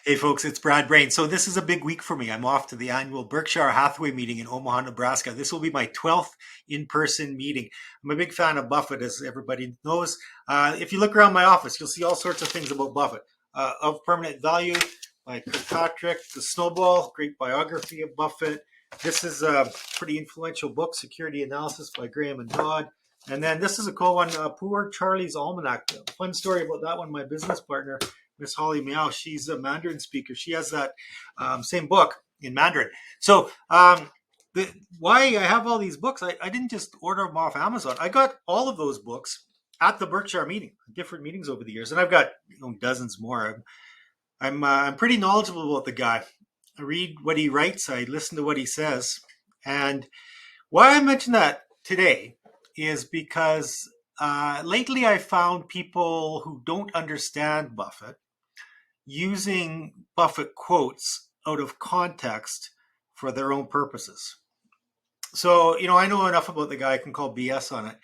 Hey folks, it's Brad Brain. So this is a big week for me. I'm off to the annual Berkshire Hathaway meeting in Omaha, Nebraska. This will be my 12th in-person meeting. I'm a big fan of Buffett, as everybody knows. If you look around my office, you'll see all sorts of things about Buffett. Of Permanent Value by Kirkpatrick, The Snowball, great biography of Buffett. This is a pretty influential book, Security Analysis by Graham and Dodd. And then this is a cool one, Poor Charlie's Almanac. Fun story about that one. My business partner, Miss Holly Meow, she's a Mandarin speaker. She has that same book in Mandarin. So why I have all these books, I didn't just order them off Amazon. I got all of those books at the Berkshire meeting, different meetings over the years, and I've got dozens more. I'm pretty knowledgeable about the guy. I read what he writes. I listen to what he says, and why I mention that today is because lately I found people who don't understand Buffett using Buffett quotes out of context for their own purposes. So, I know enough about the guy, I can call BS on it.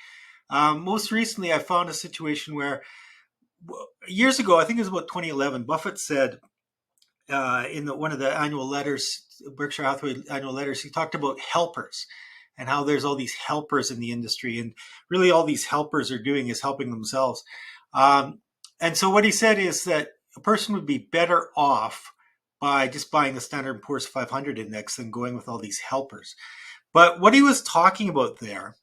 Most recently, I found a situation where years ago, I think it was about 2011, Buffett said in one of the annual letters, Berkshire Hathaway annual letters, he talked about helpers and how there's all these helpers in the industry. And really all these helpers are doing is helping themselves. And so what he said is that a person would be better off by just buying the Standard & Poor's 500 index than going with all these helpers. But what he was talking about there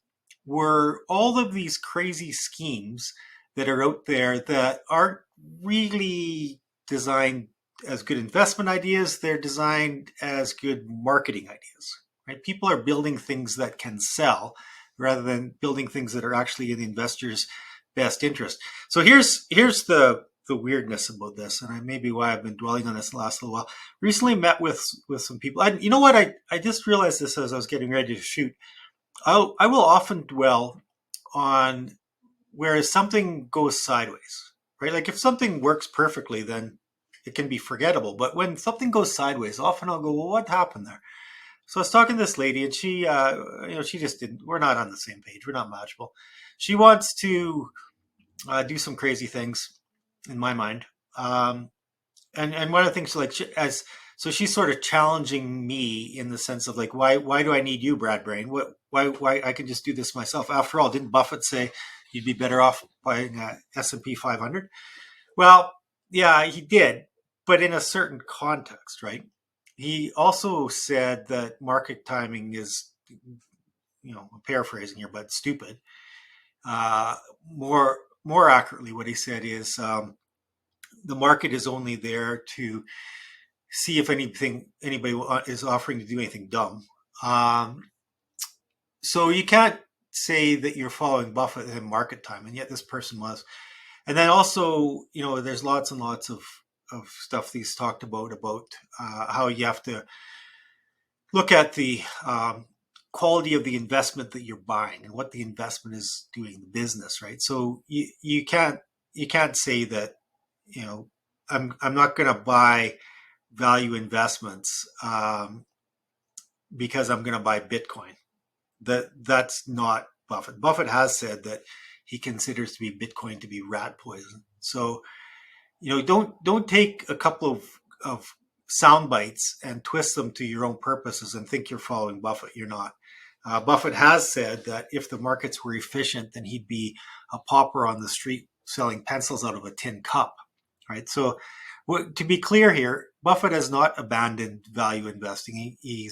were all of these crazy schemes that are out there that aren't really designed as good investment ideas. They're designed as good marketing ideas, right? People are building things that can sell rather than building things that are actually in the investor's best interest. So here's the weirdness about this, and maybe why I've been dwelling on this the last little while. Recently met with some people. You know what? I just realized this as I was getting ready to shoot. I will often dwell on where something goes sideways, right? Like if something works perfectly, then it can be forgettable. But when something goes sideways, often I'll go, well, what happened there? So I was talking to this lady, and she, she just didn't. We're not on the same page. We're not matchable. She wants to do some crazy things, in my mind. And one of the things, like, so she's sort of challenging me in the sense of like, why do I need you, Brad Brain? Why I can just do this myself? After all, didn't Buffett say you'd be better off buying S&P 500? Well, yeah, he did, but in a certain context, right? He also said that market timing is, I'm paraphrasing here, but stupid. More accurately, what he said is the market is only there to see if anybody is offering to do anything dumb. So you can't say that you're following Buffett in market time, and yet this person was. And then also, there's lots and lots of stuff he's talked about how you have to look at the quality of the investment that you're buying and what the investment is doing the business, right? So you can't say that, I'm not going to buy value investments because I'm going to buy Bitcoin. That's not Buffett. Buffett has said that he considers to be Bitcoin to be rat poison. So, don't take a couple of sound bites and twist them to your own purposes and think you're following Buffett. You're not. Buffett has said that if the markets were efficient, then he'd be a pauper on the street selling pencils out of a tin cup, right? So, to be clear here, Buffett has not abandoned value investing. He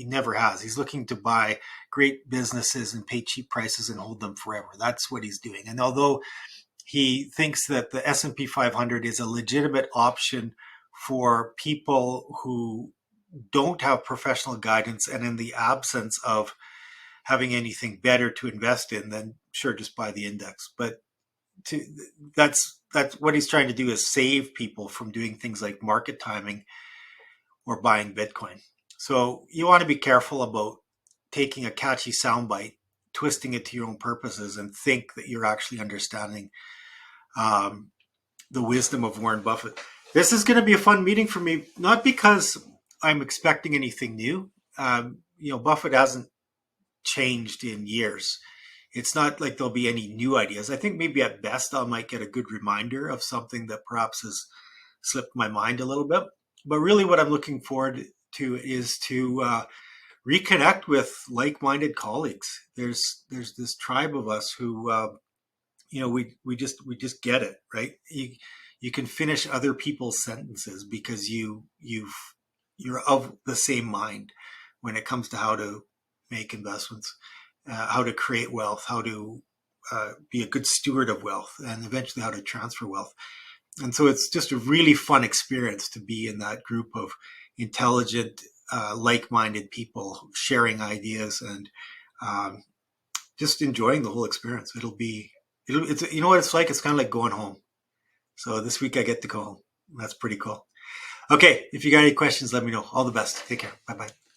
never has. He's looking to buy great businesses and pay cheap prices and hold them forever. That's what he's doing. And although he thinks that the S&P 500 is a legitimate option for people who don't have professional guidance and in the absence of having anything better to invest in, then sure, just buy the index. But that's what he's trying to do, is save people from doing things like market timing or buying Bitcoin. So you want to be careful about taking a catchy soundbite, twisting it to your own purposes, and think that you're actually understanding the wisdom of Warren Buffett. This is going to be a fun meeting for me, not because I'm expecting anything new. Buffett hasn't changed in years. It's not like there'll be any new ideas. I think maybe at best I might get a good reminder of something that perhaps has slipped my mind a little bit. But really, what I'm looking forward to is to reconnect with like-minded colleagues. There's this tribe of us who we just get it, right? You can finish other people's sentences because you're of the same mind when it comes to how to make investments, how to create wealth, how to be a good steward of wealth, and eventually how to transfer wealth. And so it's just a really fun experience to be in that group of intelligent, like-minded people sharing ideas and just enjoying the whole experience. It's you know what it's like. It's kind of like going home. So this week I get to go home. That's pretty cool. Okay, if you got any questions, let me know. All the best. Take care. Bye bye.